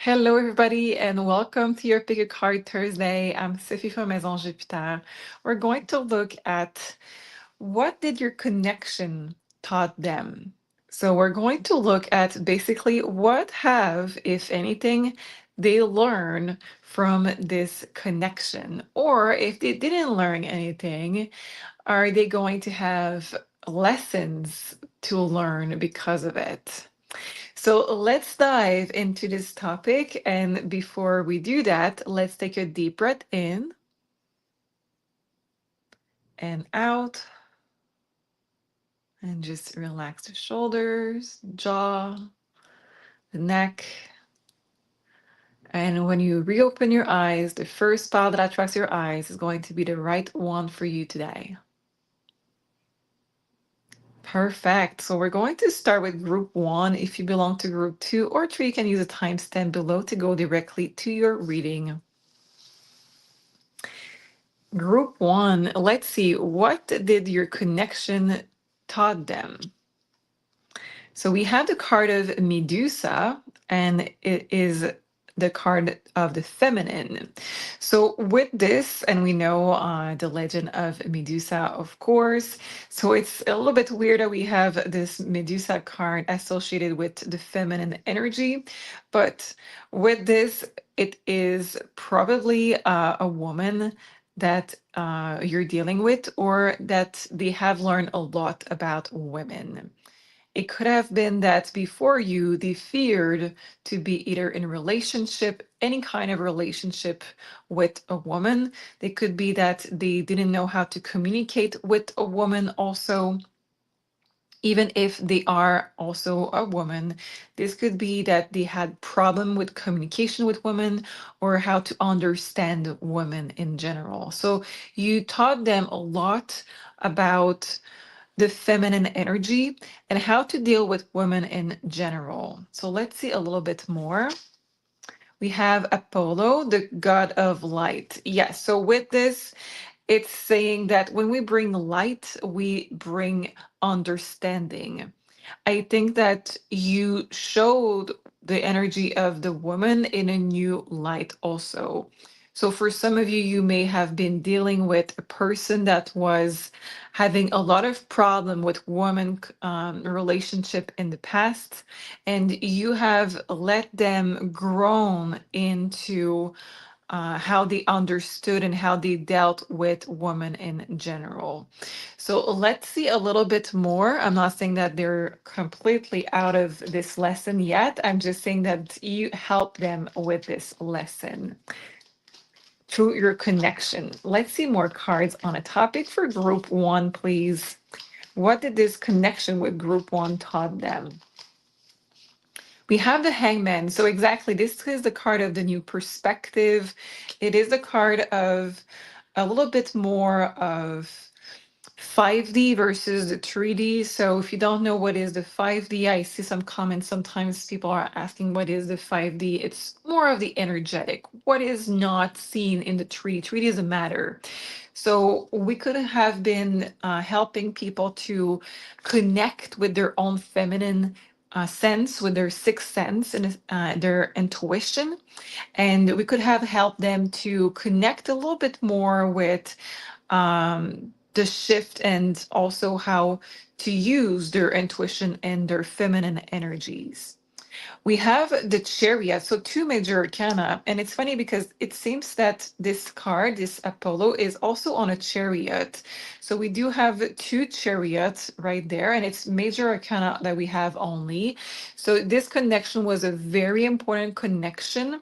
Hello, everybody, and welcome to your Pick a Card Thursday. I'm Sophie from Maison Jupiter. We're going to look at what did your connection taught them. So we're going to look at basically what have, if anything, they learn from this connection, or if they didn't learn anything, are they going to have lessons to learn because of it? So let's dive into this topic. And before we do that, let's take a deep breath in and out. And just relax the shoulders, jaw, the neck. And when you reopen your eyes, the first spot that attracts your eyes is going to be the right one for you today. Perfect. So we're going to start with group one. If you belong to group two or three, you can use a timestamp below to go directly to your reading. Group one, let's see, what did your connection taught them? So we have the card of Medusa, and it is the card of the feminine. So with this, and we know the legend of Medusa, of course. So it's a little bit weird that we have this Medusa card associated with the feminine energy, but with this, it is probably a woman that you're dealing with, or that they have learned a lot about women. It could have been that before you, they feared to be either in a relationship, any kind of relationship with a woman. They could be that they didn't know how to communicate with a woman also. Even if they are also a woman, this could be that they had problem with communication with women or how to understand women in general. So you taught them a lot about the feminine energy and how to deal with women in general. So let's see a little bit more. We have Apollo, the god of light. Yes, so with this, it's saying that when we bring light, we bring understanding. I think that you showed the energy of the woman in a new light also. So for some of you, you may have been dealing with a person that was having a lot of problem with woman relationship in the past, and you have let them grown into how they understood and how they dealt with women in general. So let's see a little bit more. I'm not saying that they're completely out of this lesson yet. I'm just saying that you help them with this lesson through your connection. Let's see more cards on a topic for group one, please. What did this connection with group one taught them? We have the hangman. So exactly, this is the card of the new perspective. It is a card of a little bit more of 5D versus the 3D. So if you don't know what is the 5D, I see some comments. Sometimes people are asking what is the 5D. It's more of the energetic. What is not seen in the 3D? 3D is a matter. So we could have been helping people to connect with their own feminine sense, with their sixth sense and their intuition. And we could have helped them to connect a little bit more with the shift and also how to use their intuition and their feminine energies. We have the chariot, so two major arcana, and it's funny because it seems that this card, this Apollo, is also on a chariot. So we do have two chariots right there, and it's major arcana that we have only. So this connection was a very important connection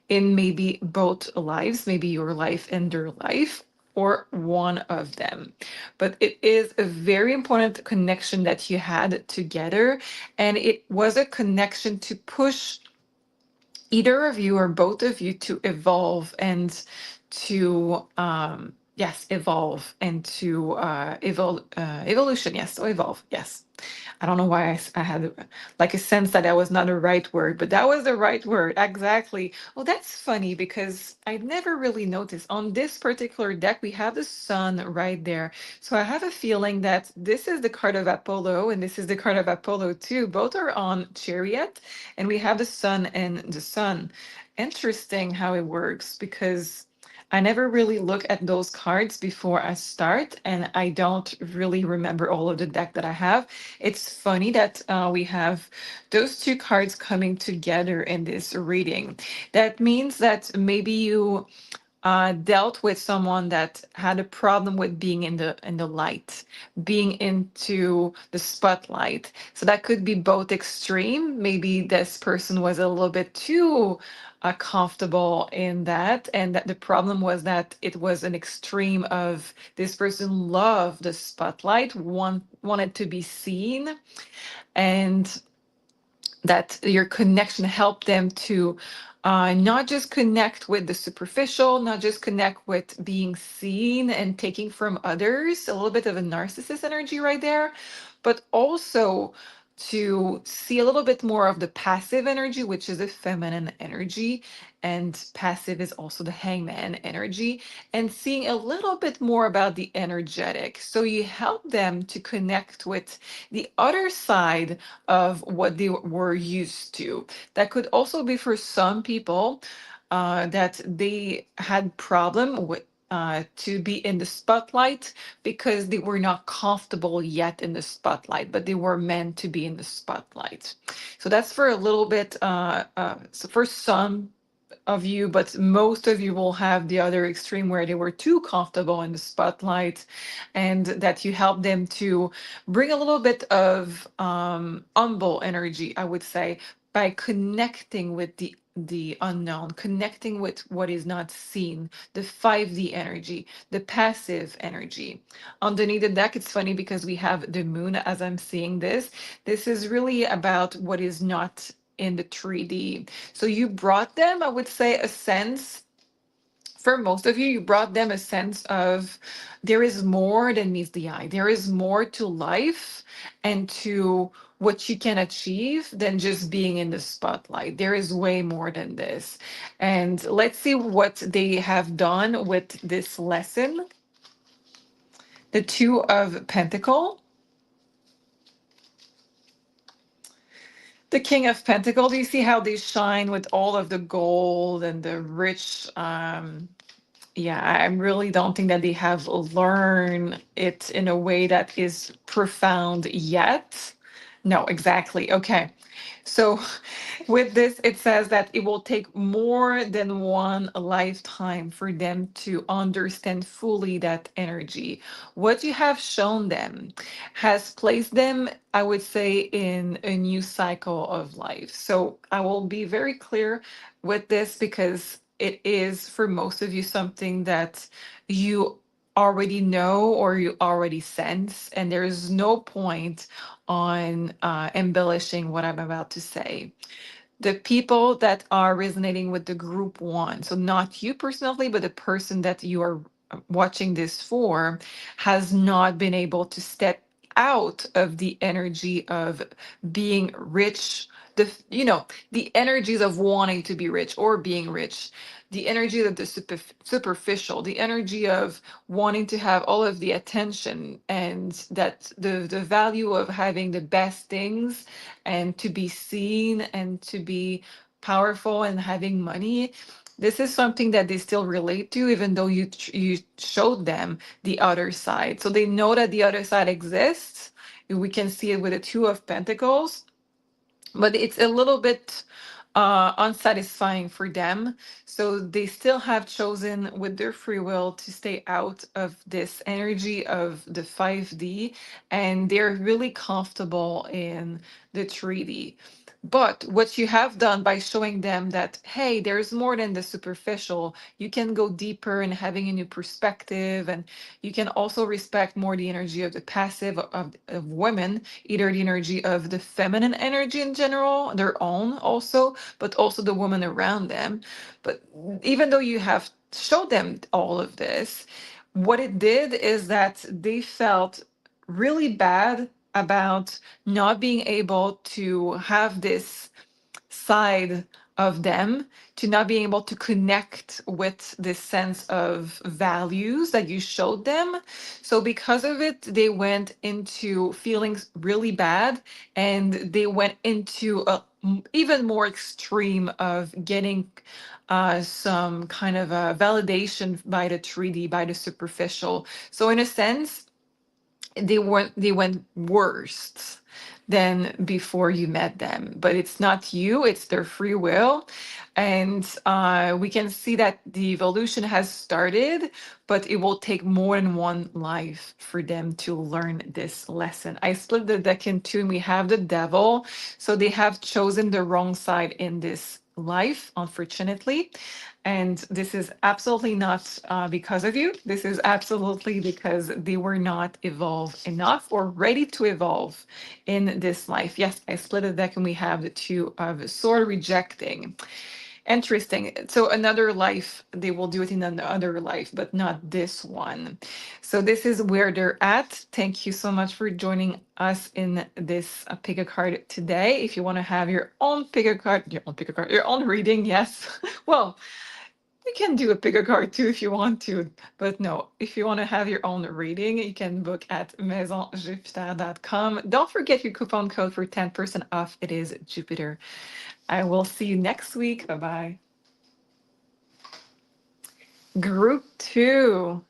in maybe both lives, maybe your life and their life, or one of them. But it is a very important connection that you had together. And it was a connection to push either of you or both of you to evolve and to yes, evolve into evolution. Yes, so evolve. Yes. I don't know why I had like a sense that that was not a right word, but that was the right word. Exactly. Oh, that's funny because I never really noticed. On this particular deck, we have the sun right there. So I have a feeling that this is the card of Apollo and this is the card of Apollo too. Both are on Chariot, and we have the sun and the sun. Interesting how it works because I never really look at those cards before I start, and I don't really remember all of the deck that I have. It's funny that we have those two cards coming together in this reading. That means that maybe you dealt with someone that had a problem with being in the light, being into the spotlight. So that could be both extreme. Maybe this person was a little bit too comfortable in that, and that the problem was that it was an extreme of this person loved the spotlight, wanted to be seen, and that your connection helped them to not just connect with the superficial, not just connect with being seen and taking from others, a little bit of a narcissist energy right there, but also to see a little bit more of the passive energy, which is a feminine energy, and passive is also the hangman energy, and seeing a little bit more about the energetic. So you help them to connect with the other side of what they were used to. That could also be for some people that they had problem with to be in the spotlight because they were not comfortable yet in the spotlight, but they were meant to be in the spotlight. So that's for a little bit. So for some of you, but most of you will have the other extreme where they were too comfortable in the spotlight, and that you help them to bring a little bit of humble energy, I would say, by connecting with the unknown, connecting with what is not seen, the 5D energy, the passive energy. Underneath the deck, it's funny because we have the moon as I'm seeing this. This is really about what is not in the 3D. So you brought them, I would say, a sense, for most of you, you brought them a sense of there is more than meets the eye. There is more to life and to what you can achieve than just being in the spotlight. There is way more than this. And let's see what they have done with this lesson. The Two of Pentacle. The King of Pentacle. Do you see how they shine with all of the gold and the rich yeah, I really don't think that they have learned it in a way that is profound yet. No, exactly. Okay. So with this, it says that it will take more than one lifetime for them to understand fully that energy. What you have shown them has placed them, I would say, in a new cycle of life. So I will be very clear with this because it is for most of you something that you already know or you already sense, and there is no point on embellishing what I'm about to say. The people that are resonating with the group one, so not you personally, but the person that you are watching this for, has not been able to step out of the energy of being rich, the energies of wanting to be rich or being rich, the energy of the superficial, the energy of wanting to have all of the attention, and that the value of having the best things and to be seen and to be powerful and having money. This is something that they still relate to, even though you showed them the other side. So they know that the other side exists. We can see it with the Two of Pentacles, but it's a little bit unsatisfying for them. So they still have chosen with their free will to stay out of this energy of the 5D, and they're really comfortable in the 3D. But what you have done by showing them that, hey, there's more than the superficial, you can go deeper in having a new perspective, and you can also respect more the energy of the passive of women, either the energy of the feminine energy in general, their own also, but also the woman around them. But even though you have showed them all of this, what it did is that they felt really bad about not being able to have this side of them, to not being able to connect with this sense of values that you showed them. So because of it, they went into feelings really bad, and they went into a even more extreme of getting some kind of a validation by the 3D, by the superficial. So in a sense, they went worse than before you met them, but it's not you, it's their free will. And we can see that the evolution has started, but it will take more than one life for them to learn this lesson. I split the deck in two, and we have the devil. So they have chosen the wrong side in this life, unfortunately. And this is absolutely not because of you. This is absolutely because they were not evolved enough or ready to evolve in this life. Yes, I split the deck, and we have the two of sword rejecting. Interesting. So another life, they will do it in another life, but not this one. So this is where they're at. Thank you so much for joining us in this pick a card today. If you want to have your own pick a card, your own reading, yes. Well, you can do a bigger card too if you want to, but no, if you want to have your own reading, you can book at maisonjupiter.com. Don't forget your coupon code for 10% off. It is Jupiter. I will see you next week. Bye bye. Group two.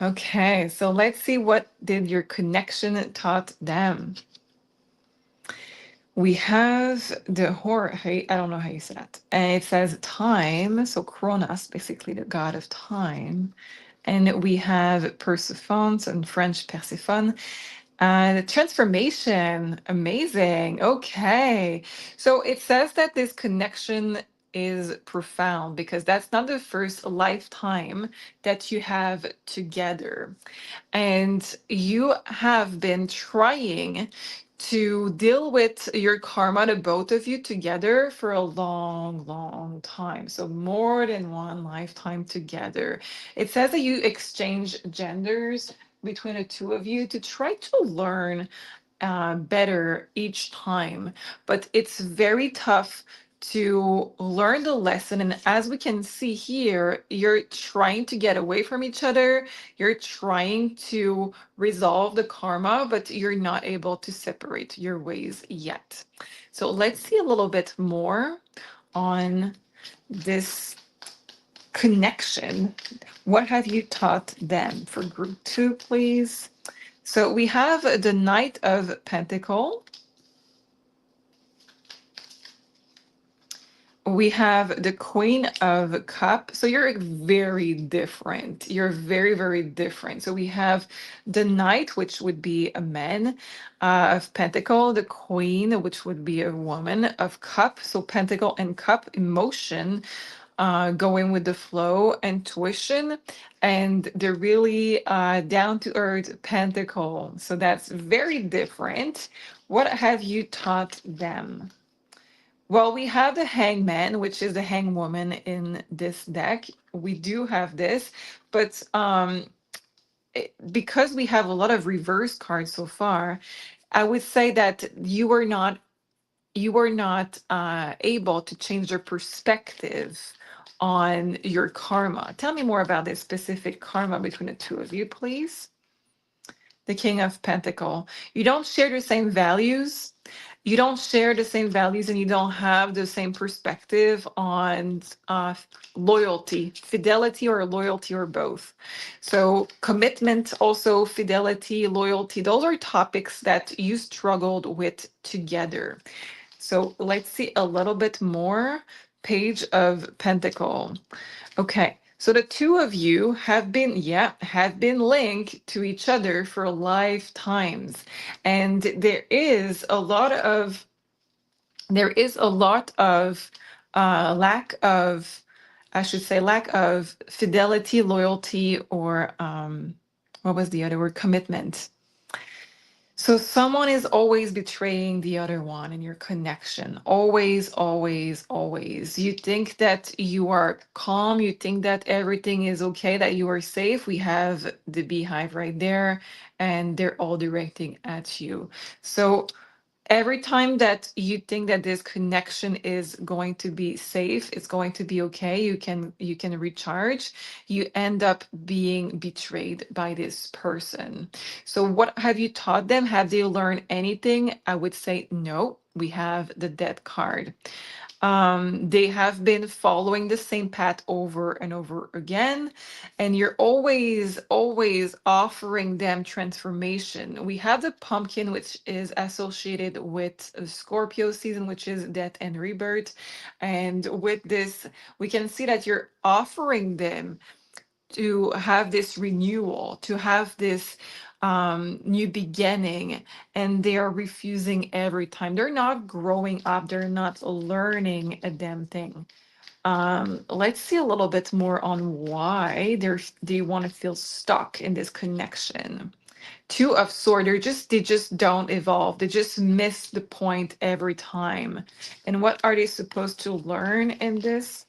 Okay, so let's see what did your connection taught them. We have the horror. I don't know how you say that. And it says time. So Kronos, basically the god of time. And we have Persephone, so in French, Persephone. The transformation, amazing. Okay. So it says that this connection is profound because that's not the first lifetime that you have together. And you have been trying to deal with your karma, the both of you together, for a long, long time. So more than one lifetime together. It says that you exchange genders between the two of you to try to learn better each time. But it's very tough to learn the lesson. And as we can see here, you're trying to get away from each other. You're trying to resolve the karma, but you're not able to separate your ways yet. So let's see a little bit more on this connection. What have you taught them for group two, please? So we have the Knight of Pentacle. We have the Queen of Cup. So you're very different. You're very, very different. So we have the Knight, which would be a man of Pentacle, the Queen, which would be a woman of Cup. So Pentacle and Cup, emotion, going with the flow, intuition, and they're really down to earth Pentacle. So that's very different. What have you taught them? Well, we have the Hangman, which is the Hangwoman in this deck. We do have this, but because we have a lot of reverse cards so far, I would say that you were not able to change your perspective on your karma. Tell me more about this specific karma between the two of you, please. The King of Pentacle. You don't share the same values. You don't share the same values, and you don't have the same perspective on loyalty, fidelity, or loyalty, or both. So commitment, also fidelity, loyalty, those are topics that you struggled with together. So let's see a little bit more. Page of Pentacle. Okay, so the two of you have been linked to each other for lifetimes, and there is a lot of lack of, I should say, lack of fidelity, loyalty, or what was the other word? Commitment. So someone is always betraying the other one in your connection. Always, always, always. You think that you are calm, you think that everything is okay, that you are safe. We have the beehive right there, and they're all directing at you. So every time that you think that this connection is going to be safe, it's going to be okay, you can recharge, you end up being betrayed by this person. So what have you taught them? Have they learned anything? I would say no. We have the death card. They have been following the same path over and over again, and you're always, always offering them transformation. We have the pumpkin, which is associated with Scorpio season, which is death and rebirth. And with this, we can see that you're offering them to have this renewal, to have this new beginning, and they are refusing every time. They're not growing up, they're not learning a damn thing. Let's see a little bit more on why they want to feel stuck in this connection. Two of Swords, they just don't evolve. They just miss the point every time. And what are they supposed to learn in this?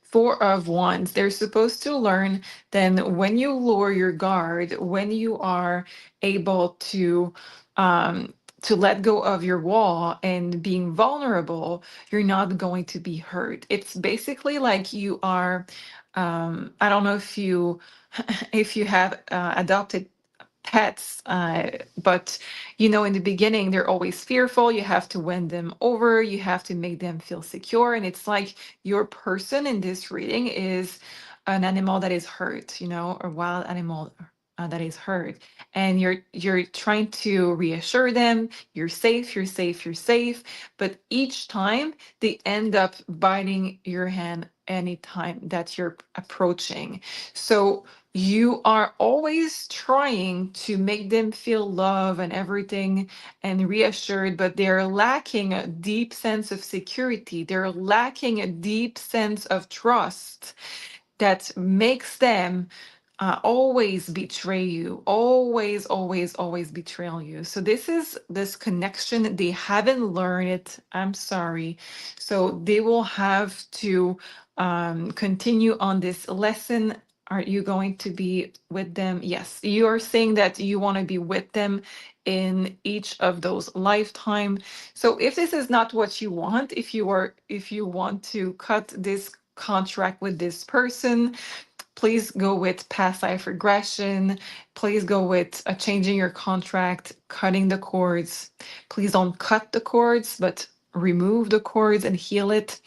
Four of Wands. They're supposed to learn then when you lower your guard, when you are able to let go of your wall and being vulnerable, you're not going to be hurt. It's basically like you are. I don't know if you if you have adopted pets, but in the beginning they're always fearful. You have to win them over, you have to make them feel secure, and it's like your person in this reading is an animal that is hurt, a wild animal that is hurt, and you're trying to reassure them you're safe, you're safe, you're safe, but each time they end up biting your hand anytime that you're approaching. So you are always trying to make them feel love and everything and reassured, but they're lacking a deep sense of security. They're lacking a deep sense of trust that makes them always betray you, always, always, always betray you. So this is this connection. They haven't learned it. I'm sorry. So they will have to continue on this lesson. Are you going to be with them? Yes, you are saying that you want to be with them in each of those lifetime. So if this is not what you want, if you want to cut this contract with this person, please go with past life regression. Please go with changing your contract, cutting the cords. Please don't cut the cords, but remove the cords and heal it.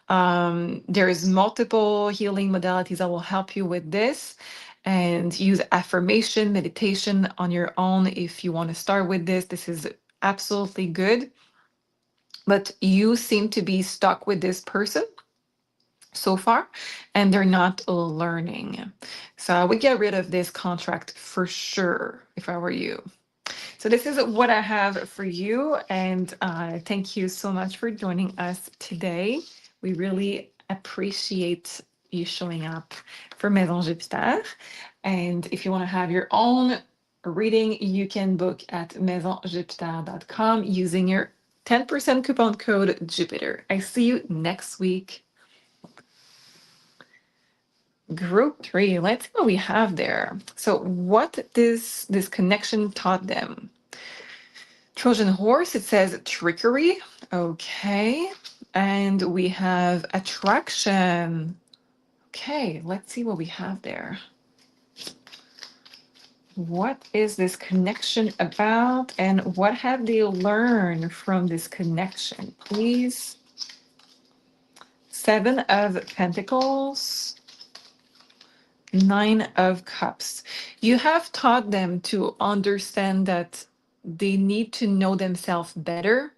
There is multiple healing modalities that will help you with this. And use affirmation, meditation on your own if you want to start with this. This is absolutely good. But you seem to be stuck with this person so far, and they're not learning. So I would get rid of this contract for sure if I were you. So this is what I have for you, and thank you so much for joining us today. We really appreciate you showing up for Maison Jupiter. And if you want to have your own reading, you can book at maisonjupiter.com using your 10% coupon code Jupiter. I see you next week. Group 3, let's see what we have there. So what this connection taught them. Trojan horse, it says trickery. Okay. And we have attraction. Okay, let's see what we have there. What is this connection about, and what have they learned from this connection? Please. Seven of Pentacles. Nine of Cups. You have taught them to understand that they need to know themselves better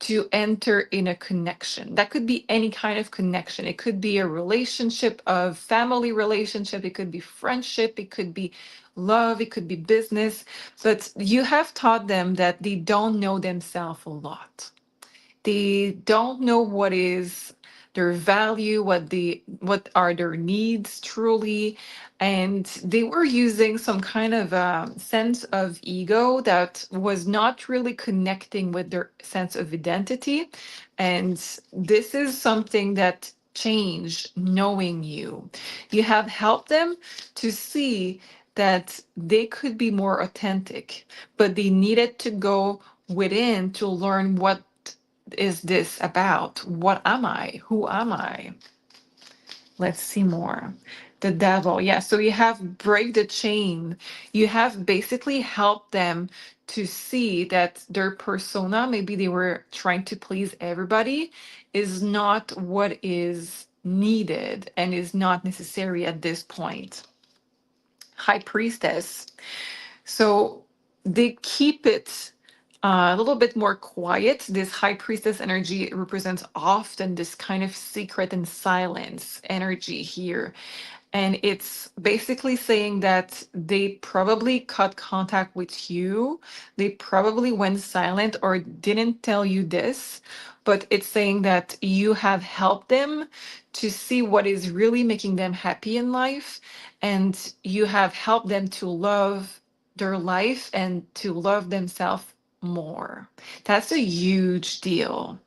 to enter in a connection. That could be any kind of connection. It could be a relationship, a family relationship, it could be friendship, it could be love, it could be business. But you have taught them that they don't know themselves a lot. They don't know what is their value, what are their needs truly. And they were using some kind of sense of ego that was not really connecting with their sense of identity. And this is something that changed knowing you. You have helped them to see that they could be more authentic, but they needed to go within to learn, what is this about? What am I? Who am I? Let's see more. The devil. Yeah. So you have break the chain. You have basically helped them to see that their persona, maybe they were trying to please everybody, is not what is needed and is not necessary at this point. High priestess. So they keep it a little bit more quiet. This high priestess energy represents often this kind of secret and silence energy here. And it's basically saying that they probably cut contact with you. They probably went silent or didn't tell you this, but it's saying that you have helped them to see what is really making them happy in life. And you have helped them to love their life and to love themselves more. That's a huge deal.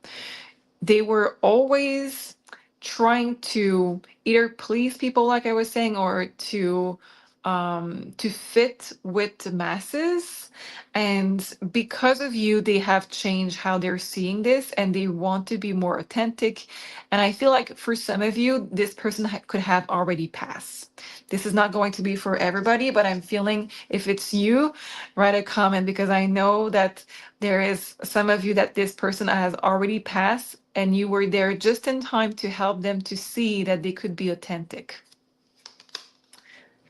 They were always trying to either please people, like I was saying, or to fit with the masses. And because of you, they have changed how they're seeing this, and they want to be more authentic. And I feel like for some of you, this person could have already passed. This is not going to be for everybody, but I'm feeling, if it's you, write a comment, because I know that there is some of you that this person has already passed, and you were there just in time to help them to see that they could be authentic.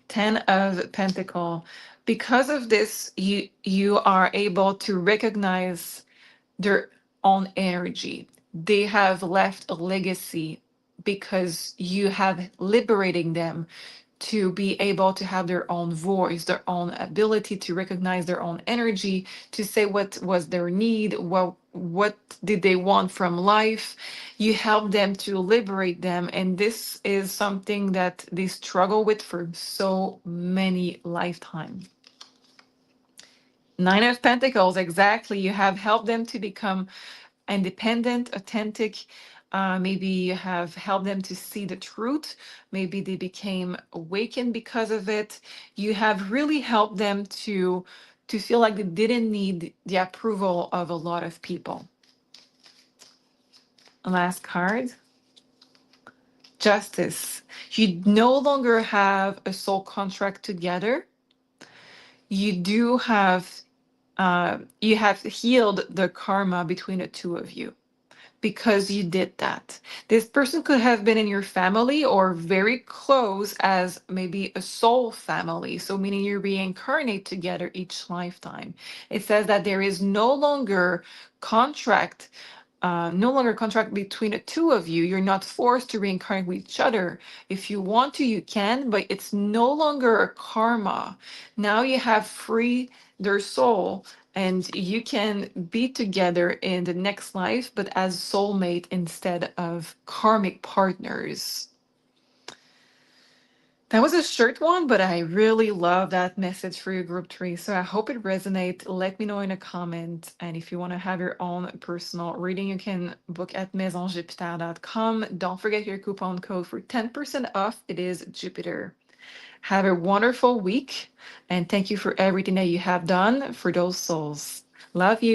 10 of Pentacle. Because of this, you are able to recognize their own energy. They have left a legacy because you have liberating them to be able to have their own voice, their own ability to recognize their own energy, to say what was their need, what did they want from life. You help them to liberate them, and this is something that they struggle with for so many lifetimes. 9 of Pentacles, exactly. You have helped them to become independent, authentic. Maybe you have helped them to see the truth. Maybe they became awakened because of it. You have really helped them to feel like they didn't need the approval of a lot of people. Last card. Justice. You no longer have a soul contract together. You do have you have healed the karma between the two of you, because you did that. This person could have been in your family or very close as maybe a soul family. So, meaning you reincarnate together each lifetime. It says that there is no longer contract between the two of you. You're not forced to reincarnate with each other. If you want to, you can, but it's no longer a karma. Now you have free their soul, and you can be together in the next life, but as soulmate instead of karmic partners. That was a short one, but I really love that message for your group 3. So I hope it resonates. Let me know in a comment. And if you want to have your own personal reading, you can book at maisonjupiter.com. Don't forget your coupon code for 10% off. It is Jupiter. Have a wonderful week. And thank you for everything that you have done for those souls. Love you.